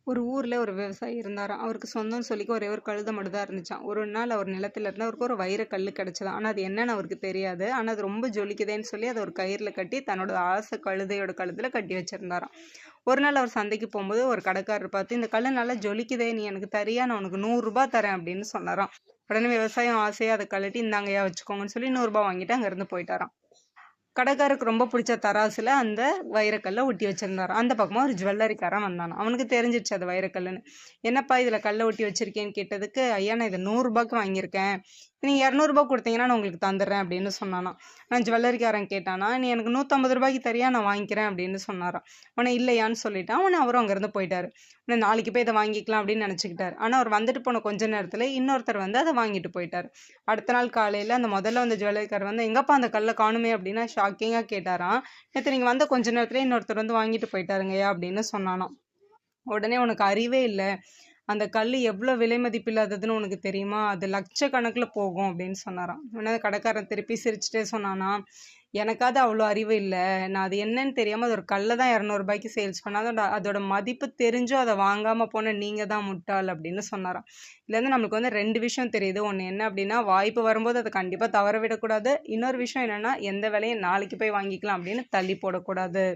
ஒரு ஊர்ல ஒரு விவசாயி இருந்தாராம். அவருக்கு சொந்தம்னு சொல்லிக்க ஒரே ஒரு கழுதை மட்டும் தான் இருந்துச்சாம். ஒரு நாள் அவர் நிலத்துல இருந்து அவருக்கு ஒரு வைர கல்லு கிடைச்சதாம். ஆனா அது என்னன்னு அவருக்கு தெரியாது. ஆனா அது ரொம்ப ஜொலிக்குதேன்னு சொல்லி அதை ஒரு கயிறுல கட்டி தன்னோட ஆசை கழுதையோட கழுத்துல கட்டி வச்சிருந்தாராம். ஒரு நாள் அவர் சந்தைக்கு போகும்போது ஒரு கடைக்காரர் பார்த்து, இந்த கல்லு நல்லா ஜொலிக்குதே, நீ எனக்கு தரியா, நான் உனக்கு 100 ரூபாய் தரேன் அப்படின்னு சொன்னாராம். உடனே விவசாயம் ஆசையா அதை கழட்டி, இந்தாங்கய்யா வச்சுக்கோங்கன்னு சொல்லி 100 ரூபாய் வாங்கிட்டு அங்கிருந்து போயிட்டாராம். கடைக்காரருக்கு ரொம்ப பிடிச்ச தராசுல அந்த வைரக்கல்லை ஒட்டி வச்சிருந்தாராம். அந்த பக்கமா ஒரு ஜுவல்லரிக்காரன் வந்தானாம். அவனுக்கு தெரிஞ்சிருச்சு அது வைரக்கல்லுன்னு. என்னப்பா இதுல கல்லை ஒட்டி வச்சிருக்கேன்னு கேட்டதுக்கு, ஐயா நான் இதை 100 ரூபாய்க்கு வாங்கியிருக்கேன், நீங்க 200 ரூபாய் கொடுத்தீங்கன்னா நான் உங்களுக்கு தந்துடுறேன் அப்படின்னு சொன்னானாம். நான் ஜுவல்லரிக்காரன் கேட்டானா, நீ எனக்கு 150 ரூபாய்க்கு தரியா, நான் வாங்கிக்கிறேன் அப்படின்னு சொன்னாராம். உடனே இல்லையான்னு சொல்லிட்டான். உடனே அவரும் அங்கிருந்து போயிட்டாரு. உடனே நாளைக்கு போய் இதை வாங்கிக்கலாம் அப்படின்னு நினைச்சுக்கிட்டாரு. ஆனா அவர் வந்துட்டு போன கொஞ்ச நேரத்துல இன்னொருத்தர் வந்து அதை வாங்கிட்டு போயிட்டாரு. அடுத்த நாள் காலையில அந்த முதல்ல வந்த ஜுவல்லரிக்காரர் வந்து, எங்கப்பா அந்த கல்லை காணுமே அப்படின்னு ஷாக்கிங்கா கேட்டாராம். நேற்று நீங்க வந்த கொஞ்ச நேரத்துல இன்னொருத்தர் வந்து வாங்கிட்டு போயிட்டாருங்கய்யா அப்படின்னு சொன்னானாம். உடனே உனக்கு அறிவே இல்லை, அந்த கல் எவ்வளோ விலை மதிப்பில்லாததுன்னு உனக்கு தெரியுமா, அது லட்சக்கணக்கில் போகும் அப்படின்னு சொன்னாராம். உடனே கடைக்காரன் திருப்பி சிரிச்சுட்டே சொன்னானா, எனக்காவது அவ்வளோ அறிவு இல்லை, நான் அது என்னன்னு தெரியாமல் அது ஒரு கல்லை தான் 200 ரூபாய்க்கு சேல்ஸ் பண்ண, அதோட மதிப்பு தெரிஞ்சும் அதை வாங்காமல் போன நீங்கள் தான் முட்டாள் அப்படின்னு சொன்னாராம். இதுலேருந்து நம்மளுக்கு வந்து 2 விஷயம் தெரியுது. ஒன்று என்ன அப்படின்னா, வாய்ப்பு வரும்போது அதை கண்டிப்பாக தவற விடக்கூடாது. இன்னொரு விஷயம் என்னென்னா, எந்த வேலையும் நாளைக்கு போய் வாங்கிக்கலாம் அப்படின்னு தள்ளி போடக்கூடாது.